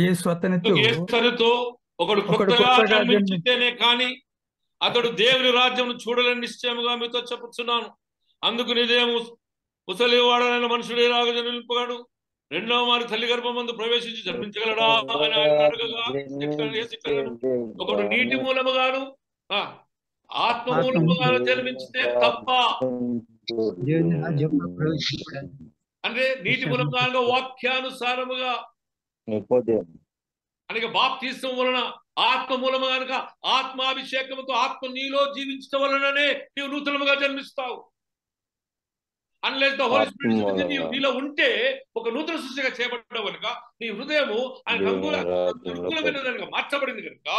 యేసు అతనితో ఒకడు కొత్తగా జన్మించితేనే కానీ అతడు దేవుని రాజ్యం చూడాలని నిశ్చయముగా మీతో చెప్పుచున్నాను. అందుకు నీదేమో ముసలివాడైన మనుషుడే రాగ జన్మింపగాడు రెండవ మారి తల్లి గర్భమందు ప్రవేశించి జన్మించగలడా అని ఆయన అడగగా ఒకడు నీటి మూలముగాను ఆత్మ మూలముగాను జన్మించితే తప్ప, అంటే నీటి మూలముగా వాక్యానుసారముగా అనగా బాప్తిసం వలన ఆత్మ మూలముగా కనుక ఆత్మాభిషేకముతో ఆత్మ నీలో జీవించడం వలననే నీవు నూతనముగా జన్మిస్తావు. అన్లెస్ ద హోలీ స్పిరిట్ నీలో ఉంటే ఒక నూతన సృష్టిగా చేయబడ్డావు కనుక నీ హృదయము ఆయన అనుకూలమైనదానిగా మార్చబడింది కనుక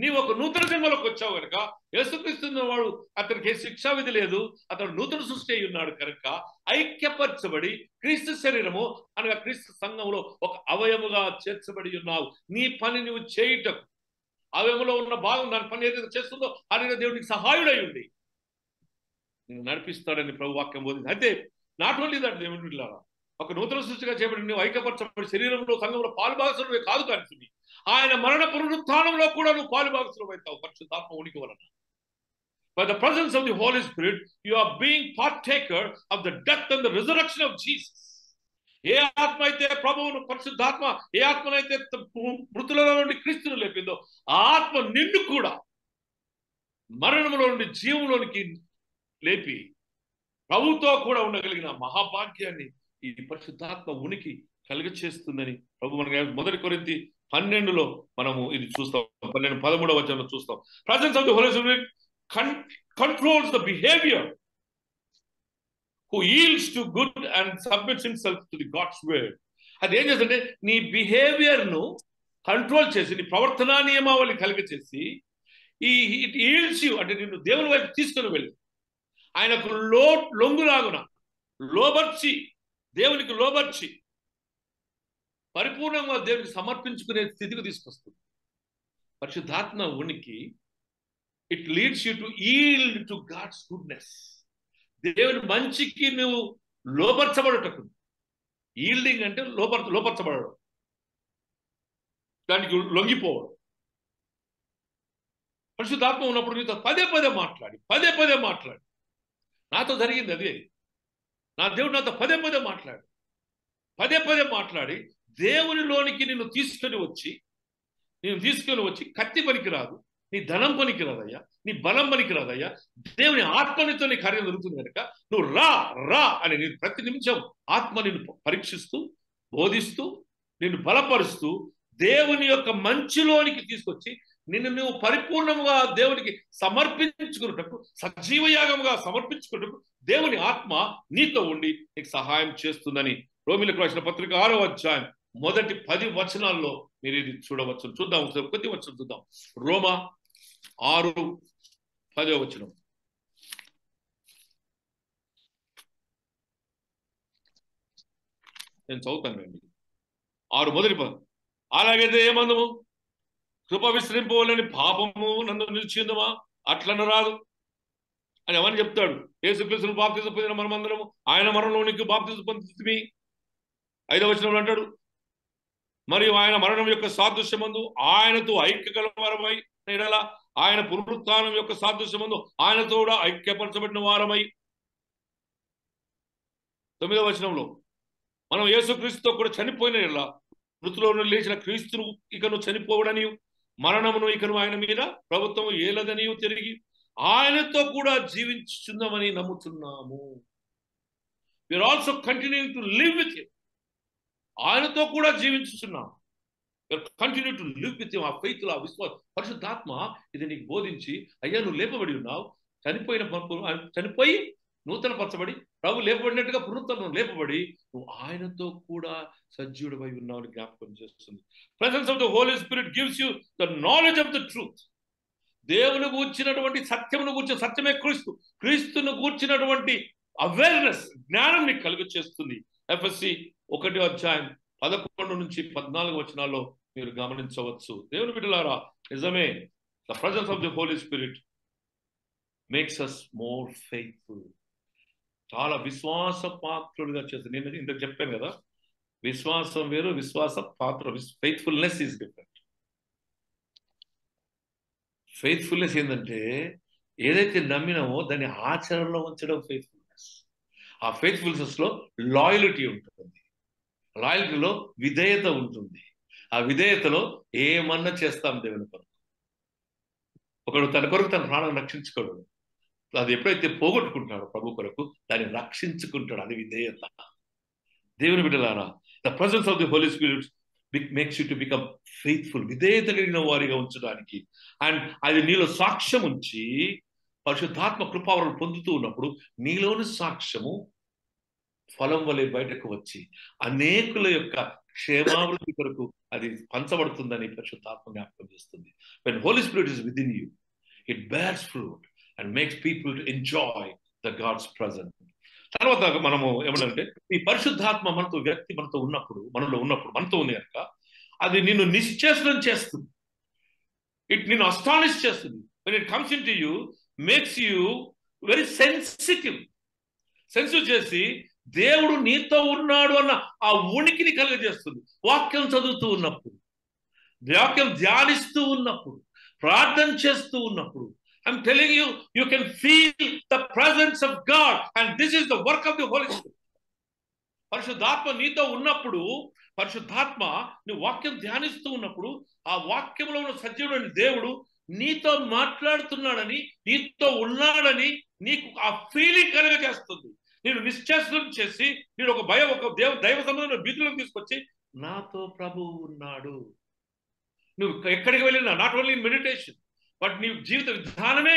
నీవు ఒక నూతన జన్మలోకి వచ్చావు కనుక యేసుక్రీస్తు వాడు అతనికి శిక్షా విధి లేదు, అతడు నూతన సృష్టి అయి ఉన్నాడు కనుక ఐక్యపరచబడి క్రీస్తు శరీరము అనగా క్రీస్తు సంఘంలో ఒక అవయముగా చేర్చబడి ఉన్నావు. నీ పని నువ్వు చేయుటకు అవయములో ఉన్న భాగం దాని పని ఏదైతే చేస్తుందో అది దేవునికి సహాయుడై ఉండి నడిపిస్తాడని ప్రభు వాక్యం బోధింది. అయితే నాట్ ఓన్లీ దట్ దేవుని ఒక నూతన సృష్టిగా చేయబడి నువ్వు ఐక్యపరచబడి శరీరంలో సంఘంలో పాలుభాగస్సులవే కాదు కానీ ఆయన మరణ పునరుత్థానంలో కూడా నువ్వు పాలుభాగస్సులు అవుతావు పరిశుద్ధాత్మ ఉనికి వలన. By the presence of the Holy Spirit, you are being partaker of the death and the resurrection of Jesus. ఏ ఆత్మ అయితే ప్రభువును పరిశుద్ధాత్మ ఏ ఆత్మనైతే మృతులలో నుండి క్రీస్తును లేపిందో ఆ ఆత్మ నిన్ను కూడా మరణంలో నుండి జీవంలోనికి లేపి ప్రభుతో కూడా ఉండగలిగిన మహాభాగ్యాన్ని ఈ పరిశుద్ధాత్మ ఉనికి కలిగచేస్తుందని ప్రభు మనకి 1 కొరింథీ 12లో మనము ఇది చూస్తాం. 13వ వచనంలో చూస్తాం. Presence of the Holy Spirit controls the behavior who yields to good and submits himself to the God's word. అది ఏం చేస్తుంటే నీ బిహేవియర్ ను కంట్రోల్ చేసి నీ ప్రవర్తనా నియమావళి కలిగచేసి ఇట్ ఈల్డ్స్ యు అంటే నిన్ను దేవుని వైపు తీసుకుని వెళ్ళి ఆయనకు లొంగులాగున లోబర్చి దేవునికి లోబర్చి పరిపూర్ణంగా దేవునికి సమర్పించుకునే స్థితికి తీసుకొస్తుంది పరిశుద్ధాత్మ ఉనికి. It leads you to yield to God's goodness. దేవుని మంచికి నువ్వు లోపరచబడటకు. ఈల్డింగ్ అంటే లోపరచబడడం, దానికి లొంగిపోవడం. పరిశుద్ధాత్మ ఉన్నప్పుడు నీతో పదే పదే మాట్లాడి నాతో జరిగింది అదే. నా దేవుడు నాతో పదే పదే మాట్లాడి దేవునిలోనికి నిన్ను తీసుకొని వచ్చి కత్తి పనికిరాదు, నీ ధనం పనికిరాదయ్యా, నీ బలం పనికిరాదయ్యా, దేవుని ఆత్మనితో నీ కార్యం జరుగుతుంది కనుక నువ్వు రా అని నేను ప్రతి నిమిషం ఆత్మ నిన్ను పరీక్షిస్తూ బోధిస్తూ నిన్ను బలపరుస్తూ దేవుని యొక్క మంచిలోనికి తీసుకొచ్చి నిన్ను నువ్వు పరిపూర్ణముగా దేవునికి సమర్పించుకున్నటకు సజీవయాగముగా సమర్పించుకున్నటకు దేవుని ఆత్మ నీతో ఉండి నీకు సహాయం చేస్తుందని రోమీయులకు రాసిన పత్రిక 6వ అధ్యాయం మొదటి 10 వచనాల్లో మీరు ఇది చూడవచ్చు. చూద్దాం ఒకసారి కొద్ది వచనం చూద్దాం. రోమా 6:10 వచనం. నేను చదువుతాను అండి. 6 మొదటి పదం. అలాగైతే ఏమందము కృప విస్తరింపవాలని పాపము నన్ను నిలిచిందమా అట్లను రాదు అని ఎవరిని చెప్తాడు. యేసుక్రీస్తును బాప్తిసం పొందిన మనమందరము ఆయన మరణంలోనికి బాప్తిసం పొందుతుంది. 5వ వచనంలో అంటాడు, మరియు ఆయన మరణం యొక్క సాదృశ్యమందు ఆయనతో ఐక్యకలవారమై ఆయన పునరుత్థానం యొక్క సాదృశ్యమందు ఆయనతో కూడా ఐక్యపరచబడిన వారమై 9వ వచనంలో మనం యేసుక్రీస్తుతో కూడా చనిపోయిన ఎలా మృతులో లేచిన క్రీస్తును ఇకను చనిపోవడని మరణమును ఇకను ఆయన మీద ప్రభుత్వం ఏలదని తిరిగి ఆయనతో కూడా జీవించుచున్నామని నమ్ముతున్నాము. We're also continuing to live with him. ఆయనతో కూడా జీవించుచున్నాము. Continue to live with him. ఆ ఫెయిత్, ఆ విశ్వాసం, పరిశుద్ధాత్మ ఇది నీకు బోధించి, అయ్యా నువ్వు లేపబడి ఉన్నావు, చనిపోయి నూతన పరచబడి ప్రభు లేపబడినట్టుగా పునరుద్ధరణ లేపబడి నువ్వు ఆయనతో కూడా సజీవుడమై ఉన్నావు అని జ్ఞాపకం చేస్తుంది. Presence of the Holi spirit gives you the knowledge of the truth. దేవుని గూర్చినటువంటి సత్యమును గూర్చిన, సత్యమే క్రీస్తు, క్రీస్తును గూర్చినటువంటి అవేర్నెస్, జ్ఞానం నీకు కలుగ చేస్తుంది. ఎఫ్ఎస్సి 1:11 నుంచి 14 వచనాల్లో మీరు గమనించవచ్చు. దేవుని బిడ్డలారా, నిజమే, the presence of the Holi spirit makes us more faithful. చాలా విశ్వాస పాత్రులుగా చేస్తుంది. నేను ఇంత చెప్పాను కదా, విశ్వాసం వేరు, విశ్వాస పాత్ర. Faithfulness is different. ఫెయిత్ఫుల్నెస్ ఏంటంటే ఏదైతే నమ్మినామో దాన్ని ఆచరణలో ఉంచడం ఫెయిత్ఫుల్నెస్. ఆ ఫెయిత్ఫుల్నెస్ లో లాయల్టీ ఉంటుంది, లాయల్టీలో విధేయత ఉంటుంది. ఆ విధేయతలో ఏమన్నా చేస్తాం దేవుని కొరకు. ఒకడు తన కొరకు తన ప్రాణాన్ని రక్షించుకోడు, అది ఎప్పుడైతే పోగొట్టుకుంటాడో ప్రభు కొరకు దాన్ని రక్షించుకుంటాడు. అది విధేయత. దేవుని బిడ్డలారా, the presence of the Holi spirit makes you to become faithful. విధేయత కలిగిన వారిగా ఉంచడానికి, అండ్ అది నీలో సాక్ష్యం ఉంచి పరిశుద్ధాత్మ కృపావరణ పొందుతూ ఉన్నప్పుడు నీలోని సాక్ష్యము ఫలం వలె బయటకు వచ్చి అనేకుల యొక్క క్షేమాభివృద్ధి కొరకు అది పంచబడుతుందని పరిశుద్ధాత్మ జ్ఞాపకం చేస్తుంది. When Holy Spirit is within you, it bears fruit and makes people to enjoy the God's presence. తర్వాత మనము ఏమంటే, ఈ పరిశుద్ధాత్మ మనతో వ్యక్తి మనతో ఉన్నప్పుడు, మనతో ఉంది కనుక అది నిన్ను నిశ్చేషణం చేస్తుంది. నిన్ను అస్టానిష్ చేస్తుంది. When it comes into you, makes you very sensitive చేసి దేవుడు నీతో ఉన్నాడు అన్న ఆ ఉనికిని కలుగజేస్తుంది. వాక్యం చదువుతూ ఉన్నప్పుడు, వాక్యం ధ్యానిస్తూ ఉన్నప్పుడు, ప్రార్థన చేస్తూ ఉన్నప్పుడు, I'm telling you, you can feel the presence of God, and this is the work of the Holy Spirit. పరిశుద్ధాత్మ నీతో ఉన్నప్పుడు, పరిశుద్ధాత్మ నీ వాక్యం ధ్యానిస్తూ ఉన్నప్పుడు, ఆ వాక్యంలో ఉన్న సజీవుడైన దేవుడు నీతో మాట్లాడుతున్నాడని, నీతో ఉన్నాడని నీకు ఆ ఫీలింగ్ కలుగజేస్తుంది. నేను నిశ్చేషం చేసి నేను ఒక దైవ సంబంధమైన భీతులను తీసుకొచ్చి నాతో ప్రభువు ఉన్నాడు. నువ్వు ఎక్కడికి వెళ్ళినా, not only in meditation, but నీ జీవిత విధానమే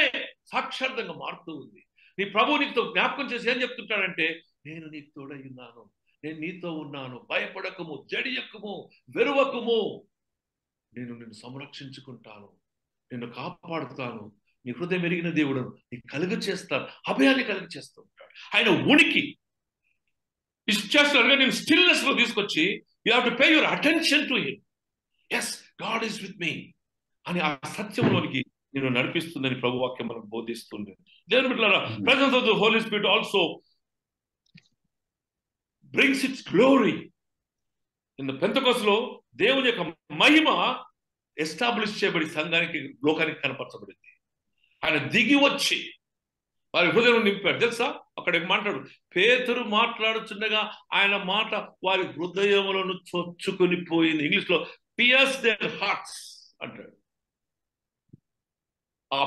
సాక్షార్థంగా మారుతూ ఉంది. నీ ప్రభువు నీతో జ్ఞాపకం చేసి ఏం చెప్తుంటాడంటే, నేను నీకు తోడై ఉన్నాను, నేను నీతో ఉన్నాను, భయపడకము, జడియకము, వెరువకము, నేను నిన్ను సంరక్షించుకుంటాను, నిన్ను కాపాడుతాను, నీ హృదయం ఎరిగిన దేవుడు నీకు కలుగ చేస్తాను, అభయాన్ని కలుగ చేస్తూ ఉంటాడు. ఆయన ఉనికి ఇచ్చేస్తాడుగా నేను స్టిల్నెస్ లో తీసుకొచ్చి, you have to pay your attention to him. Yes, God is with me అని ఆ సత్యంలోనికి నేను నడిపిస్తుందని ప్రభు వాక్యం మనకు బోధిస్తుంది. దేవుని బిడ్డలారా, presence of the Holi spirit also brings its glory. In the Pentecost లో దేవుని యొక్క మహిమ ఎస్టాబ్లిష్ చేయబడి సంఘానికి, లోకానికి కనపరచబడింది. ఆయన దిగి వచ్చి వారి హృదయం నింపాడు. తెలుసా, అక్కడ మాట్లాడు, పేతురు మాట్లాడుచుండగా ఆయన మాట వారి హృదయములను చొచ్చుకొని పోయింది. ఇంగ్లీష్ లో పియర్స్ దేర్ హార్ట్స్ అంటాడు. ఆ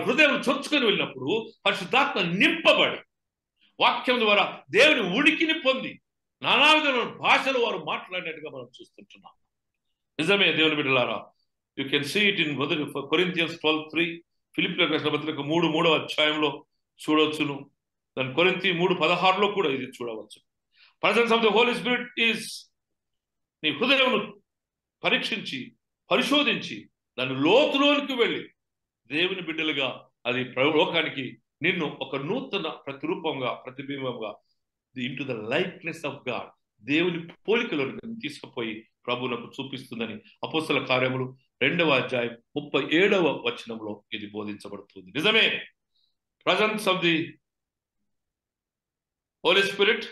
హృదయం చొచ్చుకొని వెళ్ళినప్పుడు పరిశుద్ధాత్మ నింపబడి వాక్యం ద్వారా దేవుని ఉనికిని పొంది నానా విధమైన భాషలు వారు మాట్లాడినట్టుగా మనం చూస్తుంటున్నాం. నిజమే దేవుని బిడ్డలారా, you can see it in Corinthians 12:3, ఫిలిప్పీయులకు రాసిన పత్రిక 3:3 అధ్యాయంలో చూడవచ్చును. దాని కొరింథీ 3:16లో కూడా ఇది చూడవచ్చు. Presence of the Holi spirit is నీ హృదయమును పరీక్షించి, పరిశోధించి, దాని లోతులోనికి వెళ్ళి దేవుని బిడ్డలుగా అది లోకానికి నిన్ను ఒక నూతన ప్రతిరూపంగా, ప్రతిబింబంగా, into the likeness of God, దేవుని పోలికలోకి తీసుకుపోయి ప్రభువులకు చూపిస్తుందని అపోస్తల కార్యములు 2వ అధ్యాయం 37వ వచనంలో ఇది బోధించబడుతుంది. నిజమే, presence of the Holi Spirit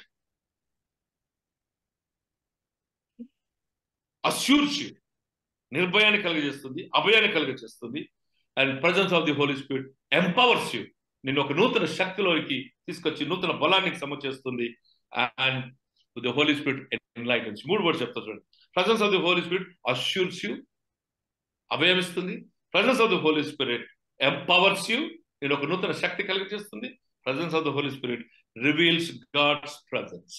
assures you, నిర్భయాన్ని కలిగజేస్తుంది, అభయాన్ని కలిగజేస్తుంది. And presence of the Holi Spirit empowers you, నిన్ను ఒక నూతన శక్తిలోకి తీసుకొచ్చి నూతన బలానికి సమచేస్తుంది. and the Holy Spirit enlightens. 3 words చెప్తా చూడండి. Presence of the Holy Spirit assures you, అభయమిస్తుంది. Presence of the Holy Spirit empowers you, నేను ఒక నూతన శక్తి కలిగించేస్తుంది. Presence of the Holy Spirit reveals God's presence,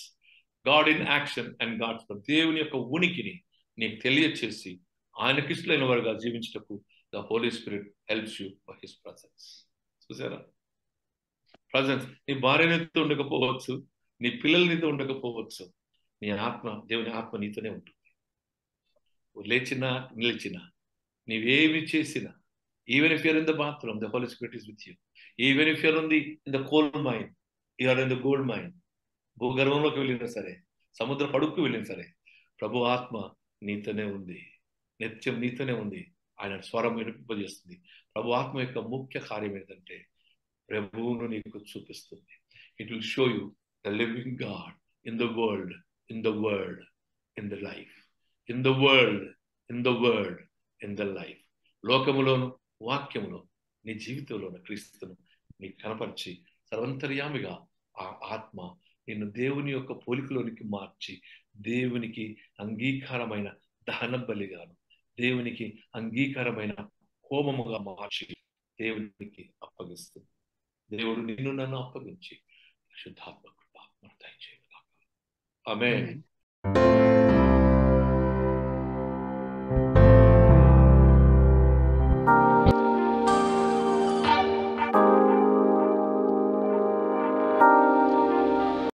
God in action and God's presence. దేవుని యొక్క ఉనికిని నీకు తెలియచేసి ఆయనకి ఇష్టమైన వారుగా జీవించటకు the Holy Spirit helps you for his presence. చూసారా? ప్రజెన్స్. నీ భార్య నీతో ఉండకపోవచ్చు, నీ పిల్లల నీతో ఉండకపోవచ్చు, నీ ఆత్మ, దేవుని ఆత్మ నీతోనే ఉంటుంది. లేచినా నిలిచినా, నీవేమి చేసినా, even if you're in the bathroom, the Holi Spirit is with you. Even if you're in the coal mine, you're in the gold mine. భూగర్భంలోకి వెళ్ళినా సరే, సముద్ర పడుక్కు వెళ్ళినా సరే, ప్రభు ఆత్మ నీతోనే ఉంది, నిత్యం నీతోనే ఉంది. ఆయన స్వరం వినిపింపజేస్తుంది. ప్రభు ఆత్మ యొక్క ముఖ్య కార్యం ఏంటంటే ప్రభువును నీకు చూపిస్తుంది. It will show you the living God in the world, in the world, in the life, in the world, in the world, in the life. లోకములోను వాక్యములో నీ జీవితంలోను క్రీస్తును నీకు కనపరిచి సర్వంతర్యామిగా ఆ ఆత్మ నిన్ను దేవుని యొక్క పోలికలోనికి మార్చి దేవునికి అంగీకారమైన దహన బలిగాను, దేవునికి అంగీకారమైన హోమముగా మార్చి దేవునికి అప్పగిస్తుంది. దేవుడు నిన్ను నన్ను అప్పగించి శుద్ధాత్మ కృప దయచేయగా. ఆమేన్.